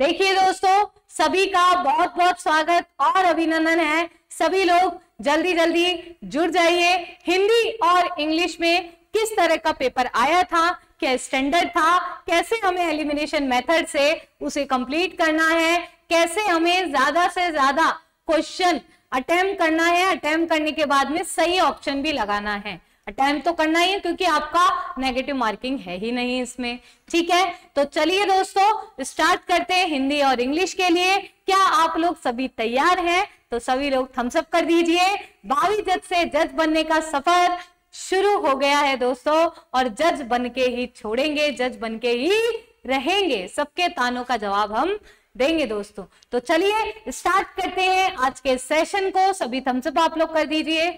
देखिए दोस्तों, सभी का बहुत बहुत स्वागत और अभिनंदन है। सभी लोग जल्दी जल्दी जुड़ जाइए। हिंदी और इंग्लिश में किस तरह का पेपर आया था, क्या स्टैंडर्ड था, कैसे हमें एलिमिनेशन मेथड से उसे कंप्लीट करना है, कैसे हमें ज्यादा से ज्यादा क्वेश्चन अटेम्प्ट करना है, अटेम्प्ट करने के बाद में सही ऑप्शन भी लगाना है। अटेम्प्ट तो करना ही है क्योंकि आपका नेगेटिव मार्किंग है ही नहीं इसमें। ठीक है, तो चलिए दोस्तों स्टार्ट करते हैं हिंदी और इंग्लिश के लिए। क्या आप लोग सभी तैयार हैं? तो सभी लोग थम्स अप कर दीजिए। 22 जज से जज बनने का सफर शुरू हो गया है दोस्तों, और जज बन के ही छोड़ेंगे, जज बन के ही रहेंगे। सबके तानों का जवाब हम देंगे दोस्तों। तो चलिए स्टार्ट करते हैं आज के सेशन को। सभी थम्स अप आप लोग कर दीजिए।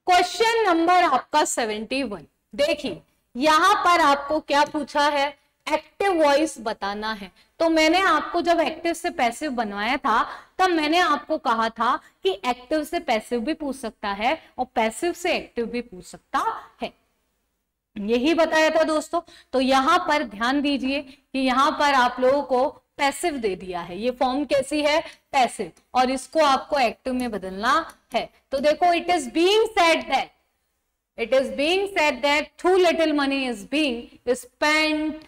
क्वेश्चन नंबर आपका 71। देखिए यहां पर आपको क्या पूछा है, एक्टिव वॉइस बताना है। तो मैंने आपको जब एक्टिव से पैसिव बनवाया था तब मैंने आपको कहा था कि एक्टिव से पैसिव भी पूछ सकता है और पैसिव से एक्टिव भी पूछ सकता है, यही बताया था दोस्तों। तो यहां पर ध्यान दीजिए कि यहां पर आप लोगों को पैसिव दे दिया है। ये फॉर्म कैसी है, पैसिव, और इसको आपको एक्टिव में बदलना है। तो देखो, it is being said that too little money is being spent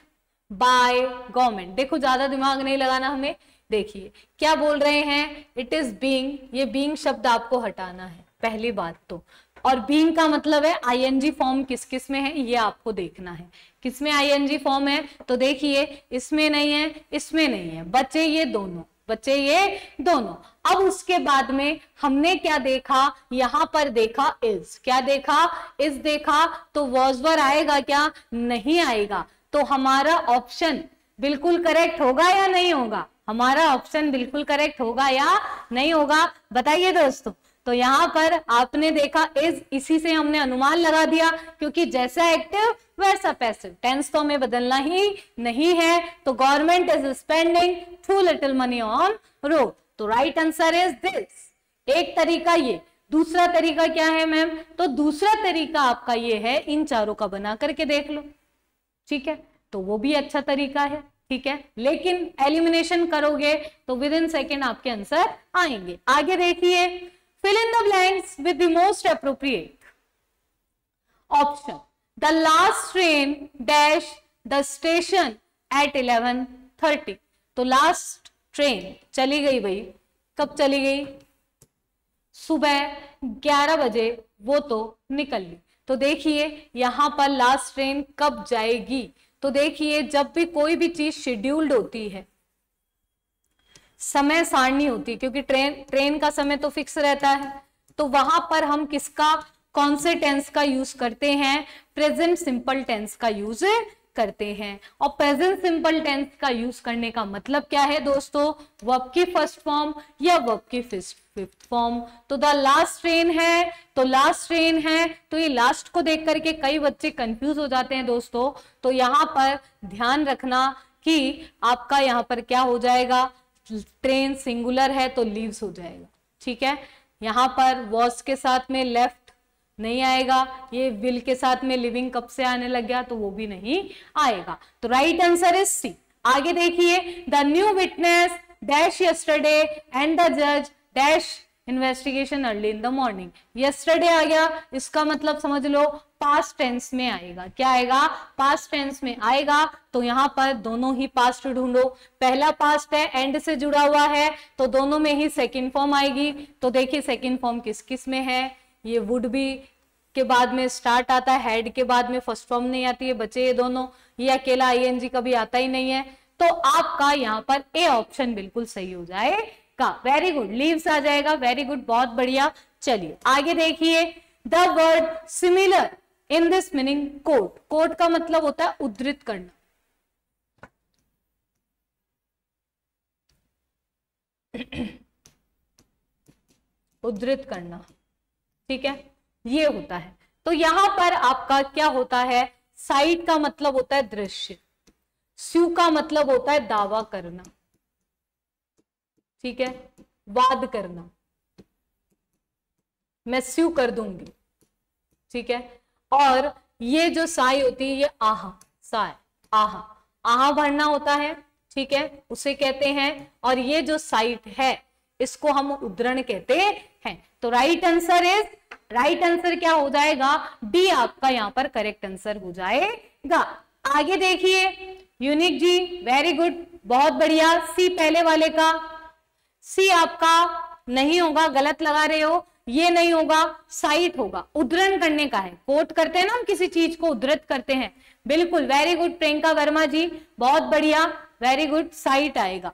by government. देखो ज्यादा दिमाग नहीं लगाना हमें। देखिए क्या बोल रहे हैं, इट इज बीइंग, ये बीइंग शब्द आपको हटाना है पहली बात तो। और बीइंग का मतलब है आईएनजी फॉर्म किस किस में है ये आपको देखना है। किसमें आईएनजी फॉर्म है, तो देखिए इसमें नहीं है, इसमें नहीं है, बच्चे ये दोनों, बच्चे ये दोनों। अब उसके बाद में हमने क्या देखा, यहां पर देखा इज, क्या देखा, इज देखा। तो वॉज वर आएगा क्या, नहीं आएगा। तो हमारा ऑप्शन बिल्कुल करेक्ट होगा या नहीं होगा, हमारा ऑप्शन बिल्कुल करेक्ट होगा या नहीं होगा, बताइए दोस्तों। तो यहां पर आपने देखा इज, इसी से हमने अनुमान लगा दिया क्योंकि जैसा एक्टिव वैसा पैसिव, टेंस तो हमें बदलना ही नहीं है। तो government is spending too little money on road, तो राइट आंसर इज दिस। एक तरीका ये, दूसरा तरीका क्या है मैम, तो दूसरा तरीका आपका ये है, इन चारों का बना करके देख लो। ठीक है, तो वो भी अच्छा तरीका है। ठीक है, लेकिन एलिमिनेशन करोगे तो विद इन सेकेंड आपके आंसर आएंगे। आगे देखिए, fill in the blanks with the most appropriate option. The last train dash the station at 11:30. तो लास्ट ट्रेन चली गई भाई, कब चली गई, सुबह 11 बजे वो तो निकल ली। तो देखिए यहां पर लास्ट ट्रेन कब जाएगी, तो देखिए जब भी कोई भी चीज शेड्यूल्ड होती है, समय सारणी होती है, क्योंकि ट्रेन का समय तो फिक्स रहता है, तो वहां पर हम किसका, कौन से टेंस का यूज करते हैं, प्रेजेंट सिंपल टेंस का यूज करते हैं। और प्रेजेंट सिंपल टेंस का यूज करने का मतलब क्या है दोस्तों, वर्ब की फर्स्ट फॉर्म या वर्ब की फिफ्थ फॉर्म। तो द लास्ट ट्रेन है, तो लास्ट ट्रेन है, तो ये लास्ट को देख करके कई बच्चे कंफ्यूज हो जाते हैं दोस्तों। तो यहां पर ध्यान रखना कि आपका यहां पर क्या हो जाएगा, ट्रेन सिंगुलर है तो लीव्स हो जाएगा। ठीक है, यहां पर वॉज के साथ में लेफ्ट नहीं आएगा, ये विल के साथ में लिविंग कब से आने लग गया तो वो भी नहीं आएगा। तो राइट आंसर इज सी। आगे देखिए, the new witness dash yesterday and the जज dash investigation early in the morning. Yesterday आ गया, इसका मतलब समझ लो पास्ट टेंस में आएगा। क्या आएगा, पास्ट टेंस में आएगा। तो यहां पर दोनों ही पास्ट ढूंढो, पहला पास्ट है, एंड से जुड़ा हुआ है, तो दोनों में ही सेकंड फॉर्म आएगी। तो देखिए सेकंड फॉर्म किस किस में है, ये वुड बी के बाद में स्टार्ट आता है, हेड के बाद में फर्स्ट फॉर्म नहीं आती है, बचे ये दोनों, ये अकेला आईएनजी कभी आता ही नहीं है। तो आपका यहाँ पर ए ऑप्शन बिल्कुल सही हो जाएगा। वेरी गुड, लीव्स आ जाएगा, वेरी गुड, बहुत बढ़िया। चलिए आगे देखिए, the word similar in this meaning quote. Quote का मतलब होता है उद्धृत करना। उद्धृत करना, ठीक है, ये होता है। तो यहां पर आपका क्या होता है, साइट का मतलब होता है दृश्य, स्यू का मतलब होता है दावा करना, ठीक है, वाद करना। मैं स्यू कर दूंगी, ठीक है। और ये जो साई होती है ये आहा, साय आहा, आहा भरना होता है, ठीक है, उसे कहते हैं। और ये जो साइट है इसको हम उद्धरण कहते हैं। तो राइट आंसर क्या हो जाएगा, डी आपका यहाँ पर करेक्ट आंसर हो जाएगा। आगे देखिए यूनिक जी, वेरी गुड, बहुत बढ़िया। सी पहले वाले का, सी आपका नहीं होगा, गलत लगा रहे हो, ये नहीं होगा, साइट होगा, उद्धरण करने का है, कोट करते हैं ना हम किसी चीज को, उद्धृत करते हैं, बिल्कुल, वेरी गुड प्रियंका वर्मा जी, बहुत बढ़िया, वेरी गुड, साइट आएगा।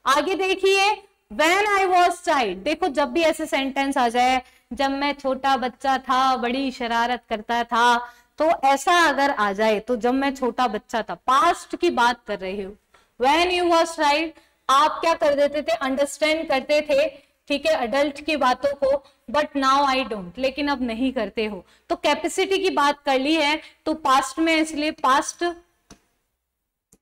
आगे देखिए When I was child, देखो जब भी ऐसे सेंटेंस आ जाए, जब मैं छोटा बच्चा था, बड़ी शरारत करता था, तो ऐसा अगर आ जाए तो जब मैं छोटा बच्चा था, पास्ट की बात कर रहे हो, When you was child, आप क्या कर देते थे, अंडरस्टैंड करते थे, ठीक है, अडल्ट की बातों को, बट नाउ आई डोंट, लेकिन अब नहीं करते हो। तो कैपेसिटी की बात कर ली है तो पास्ट में, इसलिए पास्ट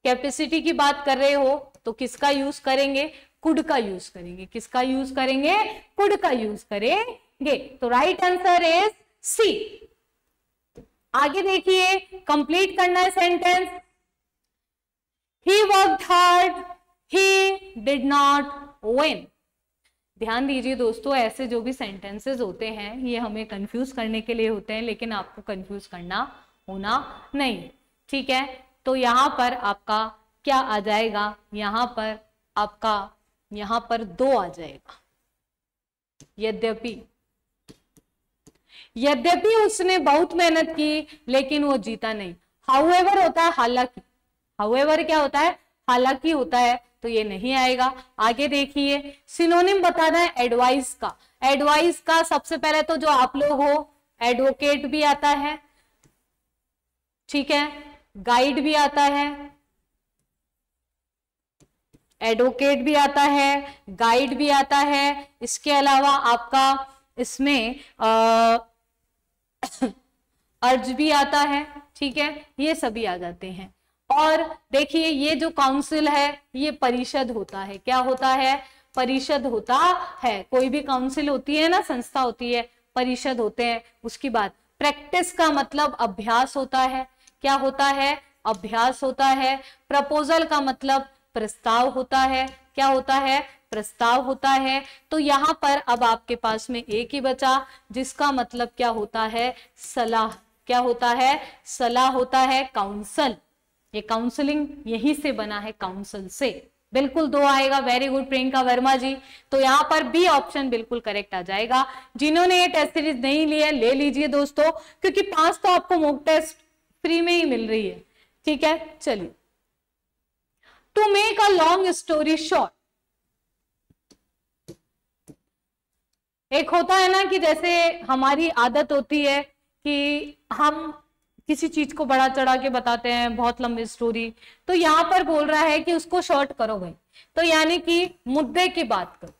कैपेसिटी की बात कर रहे हो तो किसका यूज करेंगे, कुड का यूज करेंगे। किसका यूज करेंगे, कुड का यूज करेंगे। तो राइट आंसर इज सी। आगे देखिए, कंप्लीट करना है sentence. He worked hard, he did not win. ध्यान दीजिए दोस्तों, ऐसे जो भी सेंटेंसेस होते हैं ये हमें कंफ्यूज करने के लिए होते हैं, लेकिन आपको कंफ्यूज करना होना नहीं, ठीक है। तो यहां पर आपका क्या आ जाएगा, यहां पर आपका, यहां पर 2 आ जाएगा। यद्यपि उसने बहुत मेहनत की लेकिन वो जीता नहीं। हाउएवर होता है हालांकि, हाउएवर क्या होता है, हालांकि होता है, तो ये नहीं आएगा। आगे देखिए, सिनोनिम बताना है एडवाइस का। एडवाइस का सबसे पहले तो जो आप लोग हो, एडवोकेट भी आता है, ठीक है, गाइड भी आता है, एडवोकेट भी आता है, गाइड भी आता है, इसके अलावा आपका इसमें अर्ज भी आता है, ठीक है, ये सभी आ जाते हैं। और देखिए ये जो काउंसिल है ये परिषद होता है, क्या होता है, परिषद होता है। कोई भी काउंसिल होती है ना, संस्था होती है, परिषद होते हैं, उसकी बात। प्रैक्टिस का मतलब अभ्यास होता है, क्या होता है, अभ्यास होता है। प्रपोजल का मतलब प्रस्ताव होता है, क्या होता है, प्रस्ताव होता है। तो यहां पर अब आपके पास में एक ही बचा, जिसका मतलब क्या होता है, सलाह। क्या होता है, सलाह होता है, काउंसल। ये काउंसलिंग यही से बना है, काउंसिल से। बिल्कुल 2 आएगा, वेरी गुड प्रियंका वर्मा जी। तो यहाँ पर बी ऑप्शन बिल्कुल करेक्ट आ जाएगा। जिन्होंने ये टेस्ट सीरीज नहीं ली है ले लीजिए दोस्तों, क्योंकि 5 तो आपको मॉक टेस्ट फ्री में ही मिल रही है, ठीक है। चलिए, to make a long story short, एक होता है ना कि जैसे हमारी आदत होती है कि हम किसी चीज को बड़ा चढ़ा के बताते हैं, बहुत लंबी स्टोरी, तो यहां पर बोल रहा है कि उसको शॉर्ट करो भाई। तो यानी कि मुद्दे की बात करो,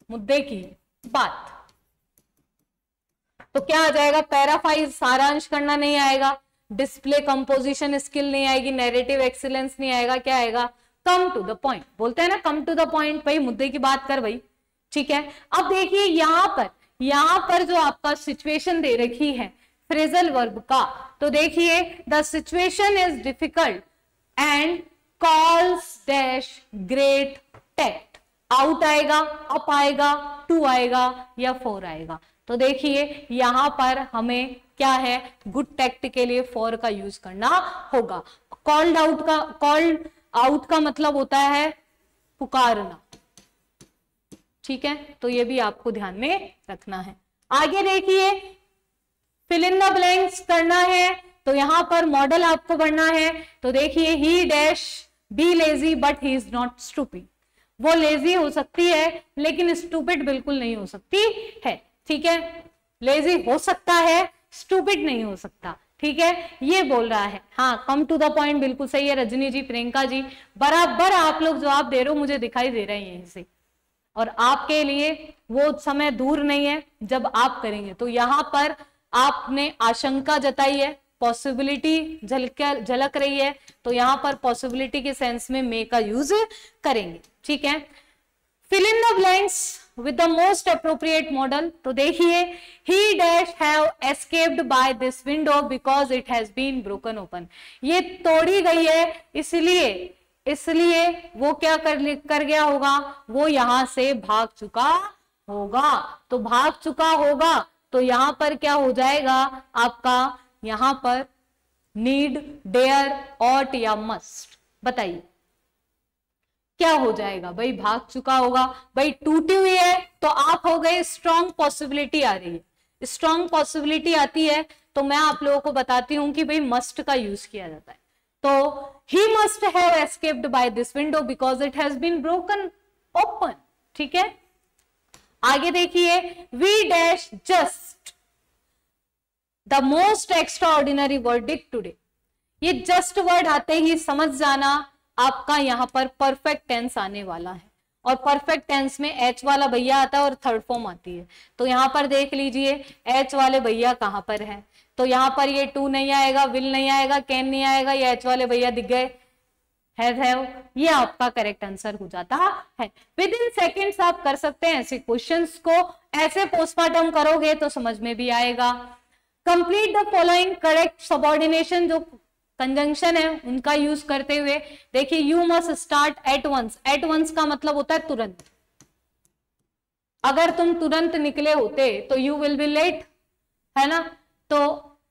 मुद्दे की बात। तो क्या आ जाएगा, पैराफ्राइज, सारांश करना नहीं आएगा, डिस्प्ले कंपोजिशन स्किल नहीं आएगी, नैरेटिव एक्सीलेंस नहीं आएगा, क्या आएगा, कम टू द पॉइंट। बोलते हैं ना कम टू द पॉइंट, भाई मुद्दे की बात कर भाई, ठीक है। अब देखिए यहां पर जो आपका सिचुएशन दे रखी है फ्रेजल वर्ब का, तो देखिए the situation is difficult and calls dash great tact. Out आएगा, अप आएगा, टू आएगा या 4 आएगा। तो देखिए यहां पर हमें क्या है, गुड टैक्ट के लिए 4 का यूज करना होगा। कॉल्ड आउट का मतलब होता है पुकारना, ठीक है। तो ये भी आपको ध्यान में रखना है। आगे देखिए, फिल इन द ब्लैंक्स करना है, तो यहां पर मॉडल आपको बनना है। तो देखिए, ही dash be lazy but he is not stupid. वो लेजी हो सकती है लेकिन स्टूपिड बिल्कुल नहीं हो सकती है, ठीक है। लेजी हो सकता है, स्टूपिड नहीं हो सकता, ठीक है, ये बोल रहा है। हाँ, कम टू द पॉइंट बिल्कुल सही है, रजनी जी, प्रियंका जी, बराबर आप लोग जवाब दे रहे हो, मुझे दिखाई दे रहे हैं यहीं से। और आपके लिए वो समय दूर नहीं है जब आप करेंगे। तो यहां पर आपने आशंका जताई है, पॉसिबिलिटी झलक रही है, तो यहां पर पॉसिबिलिटी के सेंस में मे का यूज करेंगे, ठीक है। Fill in the blanks with the most appropriate model। तो देखिए he dash have escaped by this window because it has been broken open। ये तोड़ी गई है इसलिए वो क्या कर गया होगा, वो यहां से भाग चुका होगा। तो भाग चुका होगा तो यहां पर क्या हो जाएगा आपका, यहां पर नीड, डेयर, ऑट या मस्ट, बताइए क्या हो जाएगा भाई, भाग चुका होगा। भाई टूटी हुई है तो आप हो गए स्ट्रॉन्ग पॉसिबिलिटी आ रही है, स्ट्रॉन्ग पॉसिबिलिटी आती है तो मैं आप लोगों को बताती हूं कि भाई मस्ट का यूज किया जाता है। तो he must have escaped by this window because it has been broken open. ठीक है, आगे देखिए we dash just the most extraordinary verdict today. ये जस्ट वर्ड आते ही समझ जाना आपका यहां पर परफेक्ट टेंस आने वाला है, और परफेक्ट टेंस में एच वाला भैया आता है और थर्ड फॉर्म आती है। तो यहां पर देख लीजिए एच वाले भैया कहां पर है, तो यहां पर ये टू नहीं आएगा, विल नहीं आएगा, कैन नहीं आएगा, ये एच वाले भैया दिख गए, हैव, ये आपका करेक्ट आंसर हो जाता है। विद इन सेकेंड्स आप कर सकते हैं ऐसे क्वेश्चंस को, ऐसे पोस्टमार्टम करोगे तो समझ में भी आएगा। Complete the following correct subordination, जो कंजंक्शन है उनका यूज करते हुए देखिए you must start at once. At once का मतलब होता है तुरंत, अगर तुम तुरंत निकले होते तो यू विल बी लेट, है ना। तो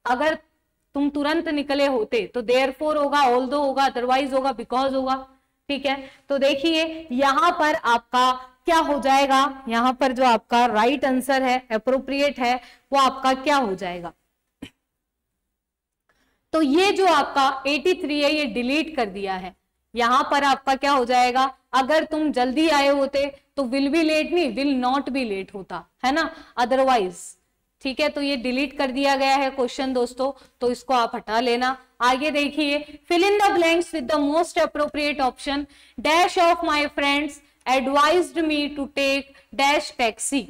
अगर तुम तुरंत निकले होते तो देयरफॉर होगा, ऑल्दो होगा, अदरवाइज होगा, बिकॉज होगा। ठीक है, तो देखिए यहां पर आपका क्या हो जाएगा, यहां पर जो आपका राइट आंसर है, अप्रोप्रिएट है, वो आपका क्या हो जाएगा। तो ये जो आपका 83 है ये डिलीट कर दिया है, यहां पर आपका क्या हो जाएगा, अगर तुम जल्दी आए होते तो विल बी लेट नहीं, विल नॉट बी लेट होता, है ना, अदरवाइज। ठीक है, तो ये डिलीट कर दिया गया है क्वेश्चन दोस्तों, तो इसको आप हटा लेना। आगे देखिए fill in the blanks with the most appropriate option. Dash of my friends advised me to take dash taxi.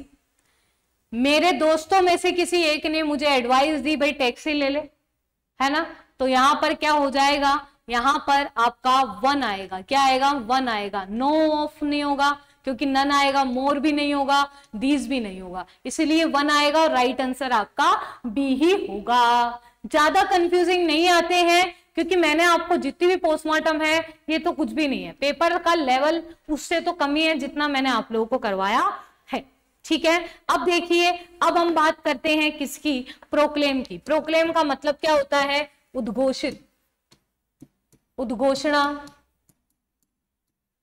मेरे दोस्तों में से किसी एक ने मुझे एडवाइस दी भाई टैक्सी ले ले, है ना। तो यहां पर क्या हो जाएगा, यहां पर आपका वन आएगा, क्या आएगा, वन आएगा। नो ऑफ नहीं होगा क्योंकि नन आएगा, मोर भी नहीं होगा, दीज भी नहीं होगा, इसीलिए वन आएगा और राइट आंसर आपका बी ही होगा। ज्यादा कंफ्यूजिंग नहीं आते हैं क्योंकि मैंने आपको जितनी भी पोस्टमार्टम है ये तो कुछ भी नहीं है, पेपर का लेवल उससे तो कम ही है जितना मैंने आप लोगों को करवाया है। ठीक है, अब देखिए अब हम बात करते हैं किसकी, प्रोक्लेम की। प्रोक्लेम का मतलब क्या होता है, उद्घोषित, उद्घोषणा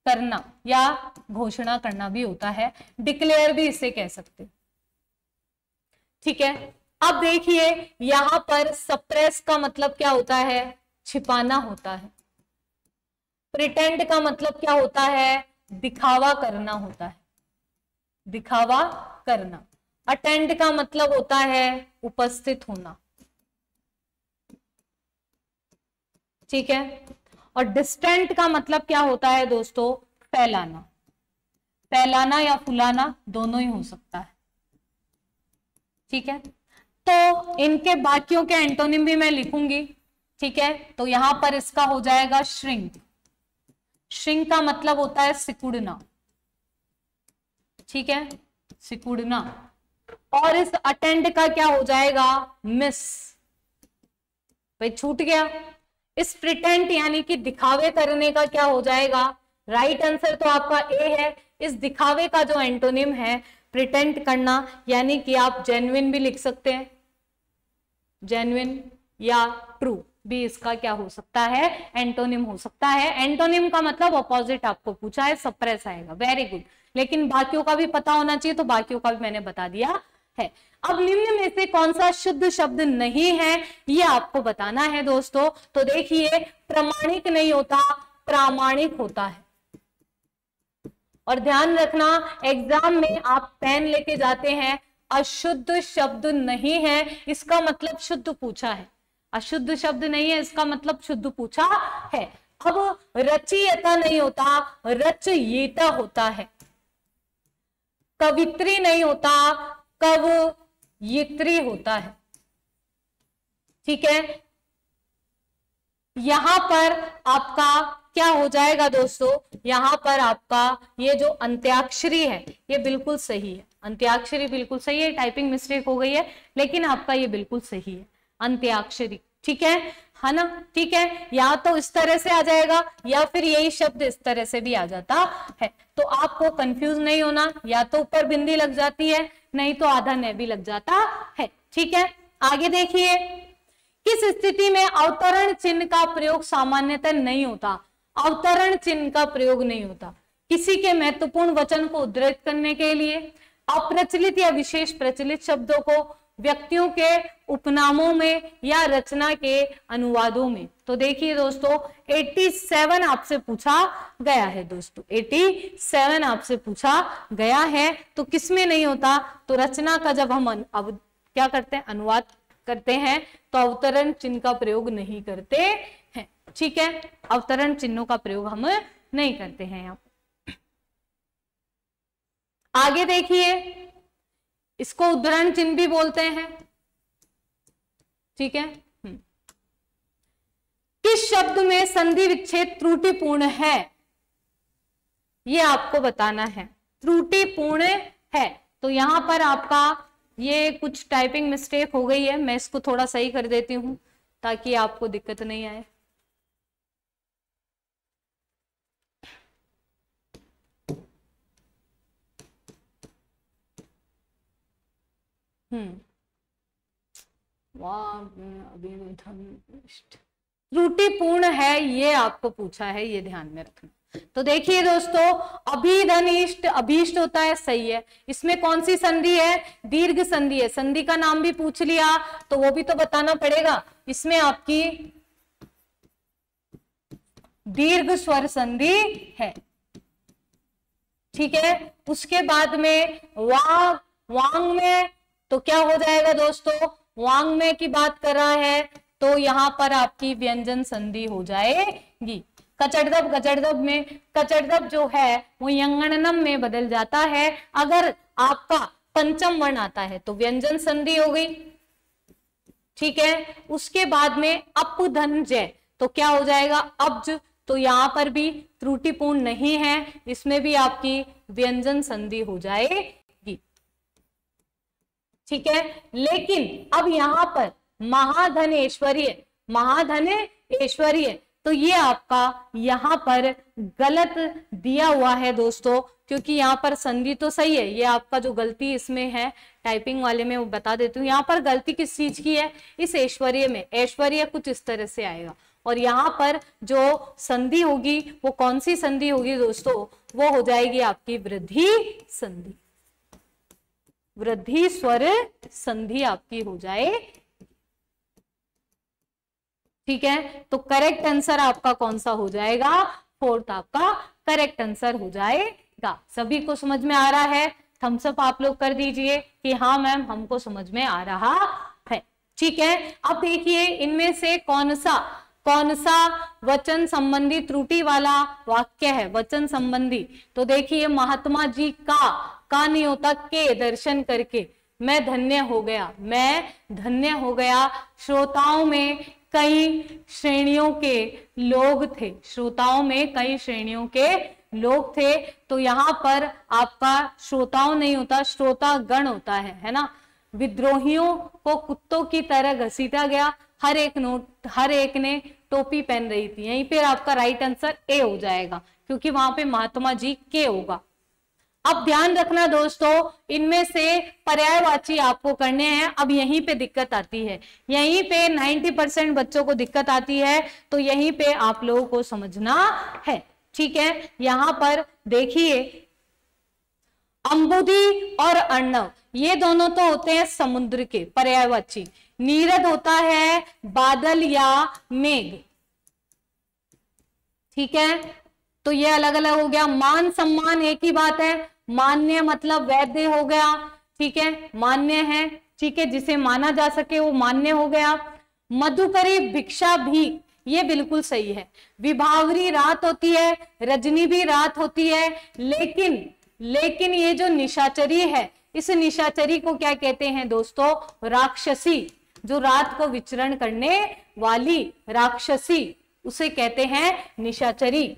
करना या घोषणा करना भी होता है, डिक्लेयर भी इसे कह सकते। ठीक है, अब देखिए यहां पर सप्रेस का मतलब क्या होता है, छिपाना होता है। प्रिटेंड का मतलब क्या होता है, दिखावा करना होता है, दिखावा करना। अटेंड का मतलब होता है उपस्थित होना। ठीक है, और डिस्टेंट का मतलब क्या होता है दोस्तों, फैलाना। फैलाना या फुलाना दोनों ही हो सकता है। ठीक है, तो इनके बाकियों के एंटोनिम भी मैं लिखूंगी। ठीक है, तो यहां पर इसका हो जाएगा श्रिंक। श्रिंक का मतलब होता है सिकुड़ना। ठीक है, सिकुड़ना। और इस अटेंड का क्या हो जाएगा, मिस, भाई छूट गया। इस प्रिटेंट यानी कि दिखावे करने का क्या हो जाएगा, राइट आंसर तो आपका ए है। इस दिखावे का जो एंटोनिम है प्रिटेंट करना, यानी कि आप जेन्युइन भी लिख सकते हैं, जेन्युइन या ट्रू भी इसका क्या हो सकता है, एंटोनिम हो सकता है। एंटोनिम का मतलब अपोजिट आपको पूछा है, सप्रेस आएगा, वेरी गुड। लेकिन बाकियों का भी पता होना चाहिए, तो बाकियों का भी मैंने बता दिया है। अब निम्न में से कौन सा शुद्ध शब्द नहीं है ये आपको बताना है दोस्तों। तो देखिए प्रमाणिक नहीं होता, प्रामाणिक होता है। और ध्यान रखना एग्जाम में आप पेन लेके जाते हैं, अशुद्ध शब्द नहीं है इसका मतलब शुद्ध पूछा है, अशुद्ध शब्द नहीं है इसका मतलब शुद्ध पूछा है। अब रचयिता नहीं होता, रचयिता होता है। कवित्री नहीं होता, कवयित्री होता है। ठीक है, यहां पर आपका क्या हो जाएगा दोस्तों, यहाँ पर आपका ये जो अंत्याक्षरी है ये बिल्कुल सही है, अंत्याक्षरी बिल्कुल सही है, टाइपिंग मिस्टेक हो गई है लेकिन आपका ये बिल्कुल सही है, अंत्याक्षरी। ठीक है ना, ठीक है। या तो इस तरह से आ जाएगा या फिर यही शब्द इस तरह से भी आ जाता है, तो आपको कंफ्यूज नहीं होना, या तो ऊपर बिंदी लग जाती है नहीं तो आधा न भी लग जाता है। ठीक है, आगे देखिए, किस स्थिति में अवतरण चिन्ह का प्रयोग सामान्यतः नहीं होता? अवतरण चिन्ह का प्रयोग नहीं होता किसी के महत्वपूर्ण वचन को उद्धृत करने के लिए, अप्रचलित या विशेष प्रचलित शब्दों को, व्यक्तियों के उपनामों में या रचना के अनुवादों में। तो देखिए दोस्तों 87 आपसे पूछा गया है दोस्तों, 87 आपसे पूछा गया है, तो किसमें नहीं होता? तो रचना का जब हम क्या करते हैं, अनुवाद करते हैं, तो अवतरण चिन्ह का प्रयोग नहीं करते हैं। ठीक है, अवतरण चिन्हों का प्रयोग हम नहीं करते हैं यहाँ। आगे देखिए, इसको उद्धरण चिन्ह भी बोलते हैं। ठीक है, किस शब्द में संधि विच्छेद त्रुटिपूर्ण है, ये आपको बताना है। त्रुटिपूर्ण है, तो यहां पर आपका ये कुछ टाइपिंग मिस्टेक हो गई है, मैं इसको थोड़ा सही कर देती हूं ताकि आपको दिक्कत नहीं आए। त्रुटिपूर्ण है ये आपको पूछा है, ये ध्यान में रखना। तो देखिए दोस्तों, अभिधनिष्ठ, अभीष्ट होता है, सही है। इसमें कौन सी संधि है? दीर्घ संधि है। संधि का नाम भी पूछ लिया तो वो भी तो बताना पड़ेगा। इसमें आपकी दीर्घ स्वर संधि है। ठीक है, उसके बाद में वांग में, तो क्या हो जाएगा दोस्तों, वांग में की बात कर रहा है तो यहां पर आपकी व्यंजन संधि हो जाएगी। कचड़दब, कचड़दब में, कचड़दब जो है वो यंगणनम में बदल जाता है। अगर आपका पंचम वर्ण आता है तो व्यंजन संधि हो गई। ठीक है, उसके बाद में अपधनजय, तो क्या हो जाएगा, अब्ज, तो यहां पर भी त्रुटिपूर्ण नहीं है, इसमें भी आपकी व्यंजन संधि हो जाएगी। ठीक है, लेकिन अब यहां पर महाधनेश्वर्य, महाधनेश्वर्य, तो ये आपका यहां पर गलत दिया हुआ है दोस्तों, क्योंकि यहाँ पर संधि तो सही है। ये आपका जो गलती इसमें है टाइपिंग वाले में वो बता देती हूँ। यहाँ पर गलती किस चीज की है? इस ऐश्वर्य में। ऐश्वर्य कुछ इस तरह से आएगा और यहाँ पर जो संधि होगी वो कौन सी संधि होगी दोस्तों? वो हो जाएगी आपकी वृद्धि संधि, वृद्धि स्वर संधि आपकी हो जाए। ठीक है, तो करेक्ट आंसर आपका कौन सा हो जाएगा? फोर्थ आपका करेक्ट आंसर हो जाएगा। सभी को समझ में आ रहा है? थम्स अप आप लोग कर दीजिए कि हाँ मैम हमको समझ में आ रहा है। ठीक है, अब देखिए इनमें से कौन सा वचन संबंधी त्रुटि वाला वाक्य है? वचन संबंधी, तो देखिए महात्मा जी का नहीं होता, के दर्शन करके मैं धन्य हो गया, मैं धन्य हो गया। श्रोताओं में कई श्रेणियों के लोग थे, श्रोताओं में कई श्रेणियों के लोग थे, तो यहाँ पर आपका श्रोताओं नहीं होता, श्रोता गण होता है ना। विद्रोहियों को कुत्तों की तरह घसीटा गया, हर एक ने टोपी पहन रही थी। यहीं पर आपका राइट आंसर ए हो जाएगा, क्योंकि वहां पे महात्मा जी के होगा। अब ध्यान रखना दोस्तों, इनमें से पर्यायवाची आपको करने हैं। अब यहीं पे दिक्कत आती है, यहीं पे 90% बच्चों को दिक्कत आती है, तो यहीं पे आप लोगों को समझना है। ठीक है, यहां पर देखिए अंबुदी और अर्णव, ये दोनों तो होते हैं समुद्र के पर्यायवाची। नीरद होता है बादल या मेघ। ठीक है, तो ये अलग अलग हो गया। मान सम्मान एक ही बात है, मान्य मतलब वैध हो गया। ठीक है, मान्य है, ठीक है, जिसे माना जा सके वो मान्य हो गया। मधुकरी भिक्षा भी, ये बिल्कुल सही है। विभावरी रात होती है, रजनी भी रात होती है, लेकिन ये जो निशाचरी है, इस निशाचरी को क्या कहते हैं दोस्तों? राक्षसी, जो रात को विचरण करने वाली राक्षसी। उसे कहते हैं निशाचरी।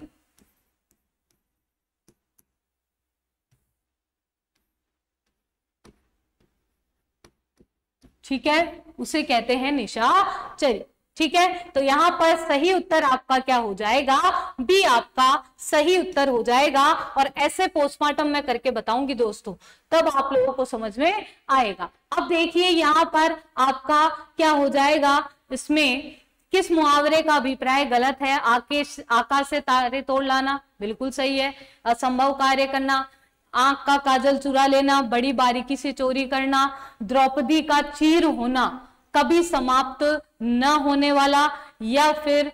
ठीक है, उसे कहते हैं निशाचरी। ठीक है, तो यहां पर सही उत्तर आपका क्या हो जाएगा, बी आपका सही उत्तर हो जाएगा। और ऐसे पोस्टमार्टम मैं करके बताऊंगी दोस्तों, तब आप लोगों को समझ में आएगा। अब देखिए यहां पर आपका क्या हो जाएगा, इसमें किस मुहावरे का अभिप्राय गलत है। आकाश से तारे तोड़ लाना बिल्कुल सही है। असंभव कार्य करना, आंख का काजल चुरा लेना, बड़ी बारीकी से चोरी करना, द्रौपदी का चीर होना, कभी समाप्त न होने वाला, या फिर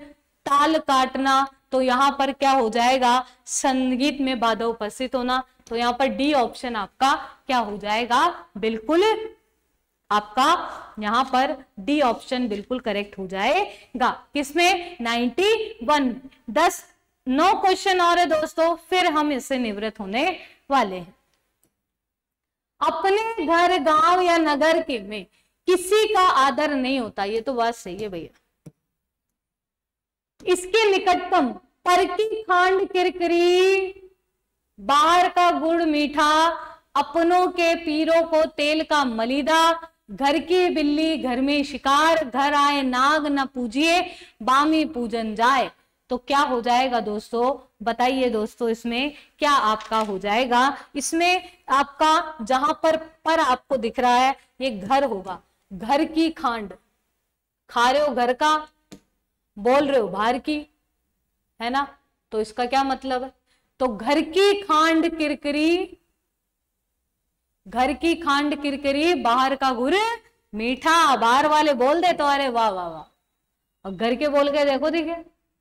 ताल काटना। तो यहां पर क्या हो जाएगा, संगीत में बाधा उपस्थित होना। तो यहां पर डी ऑप्शन आपका क्या हो जाएगा, बिल्कुल आपका यहां पर डी ऑप्शन बिल्कुल करेक्ट हो जाएगा। किसमें, 91। 9 क्वेश्चन और है दोस्तों, फिर हम इससे निवृत्त होने वाले हैं। अपने घर, गांव या नगर के में किसी का आदर नहीं होता, ये तो बात सही है भैया। इसके निकटतम पर की खांड किरकिरी, बाहर का गुड़ मीठा, अपनों के पीरों को तेल का मलीदा, घर की बिल्ली घर में शिकार, घर आए नाग न पूजिए, बामी पूजन जाए। तो क्या हो जाएगा दोस्तों, बताइए दोस्तों, इसमें क्या आपका हो जाएगा। इसमें आपका जहां पर आपको दिख रहा है ये घर होगा। घर की खांड, खा रहे हो घर का, बोल रहे हो बाहर की, है ना। तो इसका क्या मतलब है, तो घर की खांड किरकिरी, घर की खांड किरकिरी, बाहर का गुड़ मीठा। बाहर वाले बोल दे तो अरे वाह वाह वाह, और घर के बोल के देखो दिखे।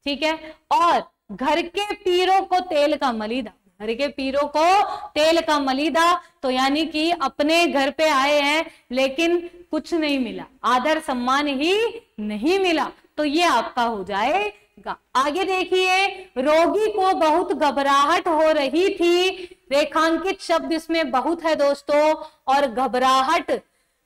ठीक है, और घर के पीरों को तेल का मलीदा, घर के पीरों को तेल का मलीदा, तो यानी कि अपने घर पे आए हैं लेकिन कुछ नहीं मिला, आदर सम्मान ही नहीं मिला। तो ये आपका हो जाएगा। आगे देखिए, रोगी को बहुत घबराहट हो रही थी, रेखांकित शब्द इसमें बहुत है दोस्तों, और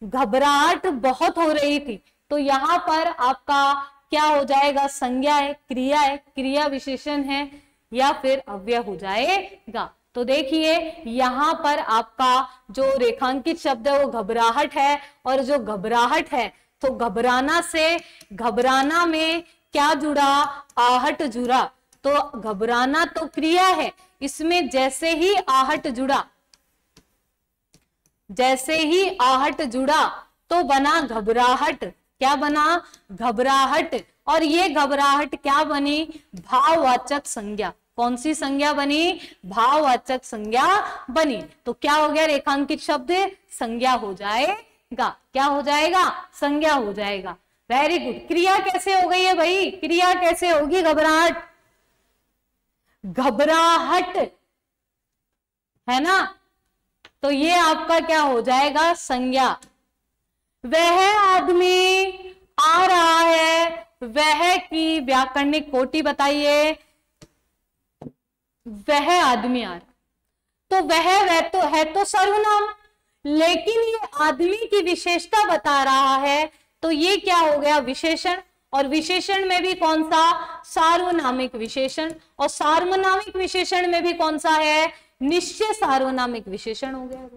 घबराहट बहुत हो रही थी। तो यहां पर आपका क्या हो जाएगा, संज्ञा है, क्रिया है, क्रिया विशेषण है, या फिर अव्यय हो जाएगा। तो देखिए यहां पर आपका जो रेखांकित शब्द है वो घबराहट है, और जो घबराहट है तो घबराना से, घबराना में क्या जुड़ा, आहट जुड़ा। तो घबराना तो क्रिया है, इसमें जैसे ही आहट जुड़ा, जैसे ही आहट जुड़ा तो बना घबराहट। क्या बना, घबराहट। और ये घबराहट क्या बनी, भाववाचक संज्ञा। कौन सी संज्ञा बनी, भाववाचक संज्ञा बनी। तो क्या हो गया, रेखांकित शब्द संज्ञा हो जाएगा। क्या हो जाएगा, संज्ञा हो जाएगा। Very good. क्रिया कैसे हो गई है भाई, क्रिया कैसे होगी, घबराहट, घबराहट है ना। तो ये आपका क्या हो जाएगा, संज्ञा। वह आदमी आ रहा है, वह की व्याकरणिक कोटि बताइए। वह आदमी आ रहा, तो वह तो है तो सर्वनाम, लेकिन ये आदमी की विशेषता बता रहा है, तो ये क्या हो गया, विशेषण। और विशेषण में भी कौन सा, सार्वनामिक विशेषण। और सार्वनामिक विशेषण में भी कौन सा है, निश्चय सार्वनामिक विशेषण हो गया।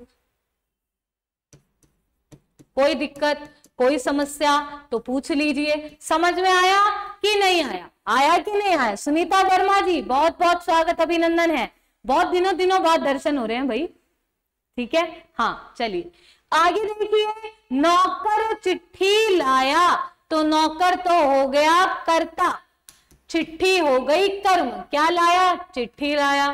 कोई दिक्कत, कोई समस्या तो पूछ लीजिए। समझ में आया कि नहीं आया, आया कि नहीं आया। सुनीता वर्मा जी बहुत बहुत स्वागत, अभिनंदन है, बहुत दिनों बाद दर्शन हो रहे हैं भाई। ठीक है, हाँ चलिए आगे देखिए। नौकर चिट्ठी लाया, तो नौकर तो हो गया कर्ता, चिट्ठी हो गई कर्म। क्या लाया, चिट्ठी लाया।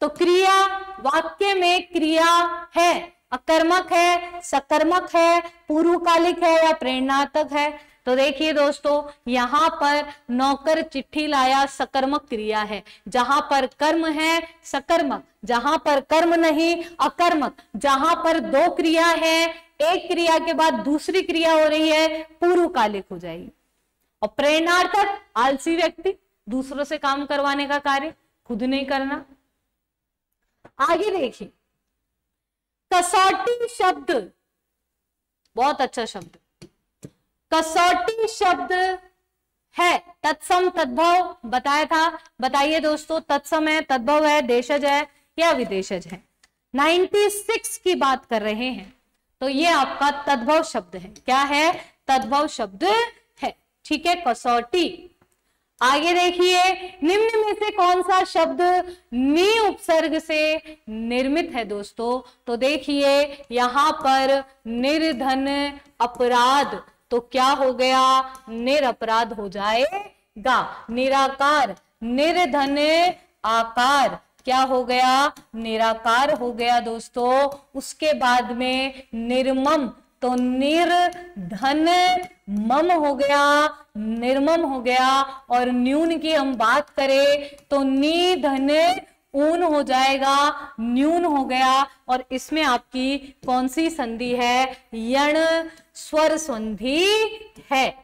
तो क्रिया, वाक्य में क्रिया है, अकर्मक है, सकर्मक है, पूर्वकालिक है या प्रेरणार्थक है। तो देखिए दोस्तों, यहां पर नौकर चिट्ठी लाया सकर्मक क्रिया है, जहां पर कर्म है सकर्मक, जहां पर कर्म नहीं अकर्मक, जहां पर दो क्रिया है, एक क्रिया के बाद दूसरी क्रिया हो रही है, पूर्वकालिक हो जाएगी। और प्रेरणार्थक, आलसी व्यक्ति, दूसरों से काम करवाने का कार्य खुद नहीं करना। आगे देखिए, कसौटी शब्द, बहुत अच्छा शब्द, कसौटी शब्द है। तत्सम तद्भव बताया था, बताइए दोस्तों, तत्सम है, तद्भव है, देशज है या विदेशज है? 96 की बात कर रहे हैं, तो ये आपका तद्भव शब्द है। क्या है? तद्भव शब्द है। ठीक है, कसौटी। आगे देखिए, निम्न में से कौन सा शब्द नि उपसर्ग से निर्मित है दोस्तों? तो देखिए यहां पर निर्धन अपराध, तो क्या हो गया? निरपराध हो जाएगा। निराकार, निर्धन आकार, क्या हो गया? निराकार हो गया दोस्तों। उसके बाद में निर्मम, तो निर्धन मम हो गया, निर्मम हो गया। और न्यून की हम बात करें तो निधन ऊन हो जाएगा, न्यून हो गया। और इसमें आपकी कौन सी संधि है? यण स्वर संधि है।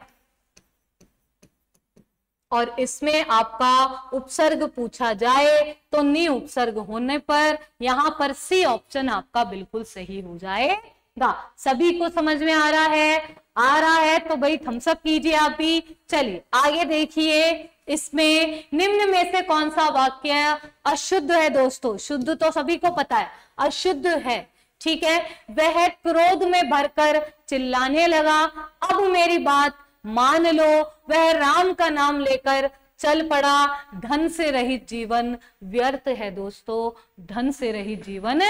और इसमें आपका उपसर्ग पूछा जाए तो नि उपसर्ग होने पर यहां पर सी ऑप्शन आपका बिल्कुल सही हो जाएगा। सभी को समझ में आ रहा है? आ रहा है तो भाई थम्स अप कीजिए आप भी। चलिए आगे देखिए, इसमें निम्न में से कौन सा वाक्य अशुद्ध है दोस्तों? शुद्ध तो सभी को पता है, अशुद्ध है। ठीक है, वह क्रोध में भरकर चिल्लाने लगा, अब मेरी बात मान लो। वह राम का नाम लेकर चल पड़ा, धन से रहित जीवन व्यर्थ है दोस्तों, धन से रहित जीवन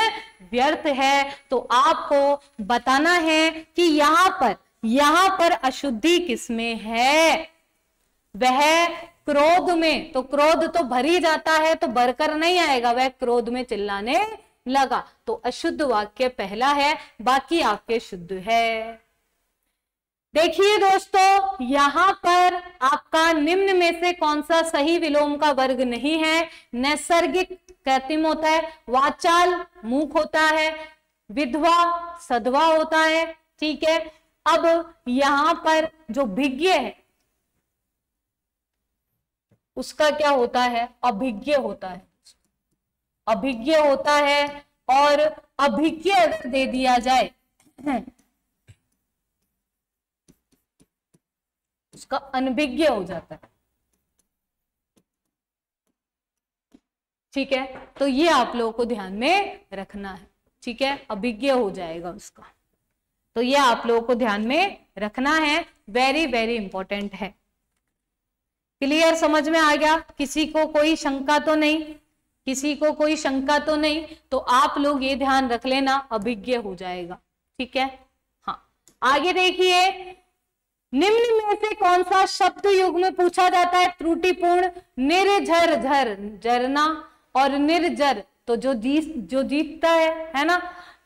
व्यर्थ है। तो आपको बताना है कि यहां पर अशुद्धि किसमें है? वह क्रोध में, तो क्रोध तो भर ही जाता है, तो भरकर नहीं आएगा, वह क्रोध में चिल्लाने लगा। तो अशुद्ध वाक्य पहला है, बाकी आपके शुद्ध है। देखिए दोस्तों, यहां पर आपका निम्न में से कौन सा सही विलोम का वर्ग नहीं है? नैसर्गिक कृत्रिम होता है, वाचाल मूक होता है, विधवा सधवा होता है। ठीक है, अब यहां पर जो भिज्ञ है उसका क्या होता है? अभिज्ञ होता है, अभिज्ञ होता है। और अभिज्ञ अगर दे दिया जाए उसका अनभिज्ञ हो जाता है। ठीक है, तो ये आप लोगों को ध्यान में रखना है। ठीक है, अभिज्ञ हो जाएगा उसका, तो ये आप लोगों को ध्यान में रखना है, वेरी वेरी इंपॉर्टेंट है। क्लियर, समझ में आ गया? किसी को कोई शंका तो नहीं? किसी को कोई शंका तो नहीं? तो आप लोग ये ध्यान रख लेना, अभिज्ञ हो जाएगा। ठीक है, हाँ। आगे देखिए, निम्न में से कौन सा शब्द युग्म में पूछा जाता है त्रुटिपूर्ण? निर्झर, झर जरना, और निर्जर तो जो जीतता है ना,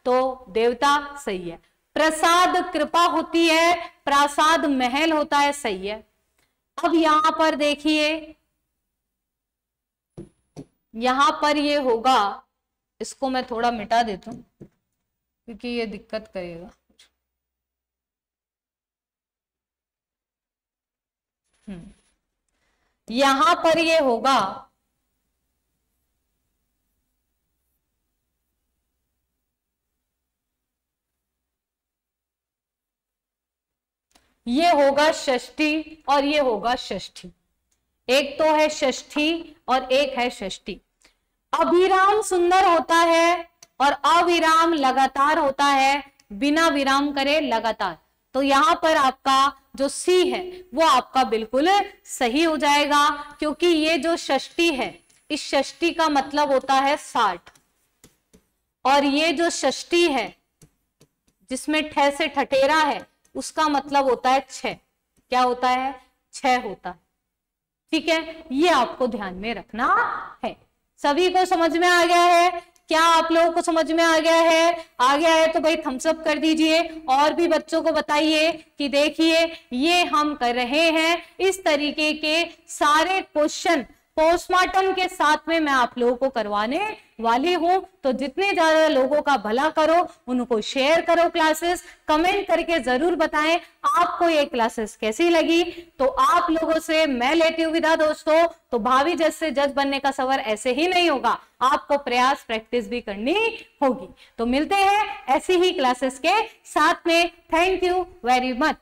तो देवता, सही है। प्रसाद कृपा होती है, प्रासाद महल होता है, सही है। अब यहां पर देखिए, यहां पर ये होगा, इसको मैं थोड़ा मिटा देता हूं क्योंकि ये दिक्कत करेगा। यहां पर ये होगा, ये होगा षष्ठी और ये होगा षष्ठी। एक तो है षष्ठी और एक है षष्ठी। अभिराम सुंदर होता है और अविराम लगातार होता है, बिना विराम करे लगातार। तो यहां पर आपका जो सी है वो आपका बिल्कुल सही हो जाएगा, क्योंकि ये जो षष्ठी है, इस षष्ठी का मतलब होता है 60, और ये जो षष्ठी है जिसमें ठ से ठठेरा है उसका मतलब होता है 6। क्या होता है? 6 होता है। ठीक है, ये आपको ध्यान में रखना है। सभी को समझ में आ गया है? क्या आप लोगों को समझ में आ गया है? आ गया है तो भाई थम्स अप कर दीजिए, और भी बच्चों को बताइए कि देखिए ये हम कर रहे हैं। इस तरीके के सारे क्वेश्चन पोस्टमार्टम के साथ में मैं आप लोगों को करवाने वाली हूं। तो जितने ज्यादा लोगों का भला करो, उनको शेयर करो क्लासेस, कमेंट करके जरूर बताएं आपको ये क्लासेस कैसी लगी। तो आप लोगों से मैं लेती हूँ विदा दोस्तों। तो भावी जज से जज बनने का सफर ऐसे ही नहीं होगा, आपको प्रयास प्रैक्टिस भी करनी होगी। तो मिलते हैं ऐसी ही क्लासेस के साथ में। Thank you very much.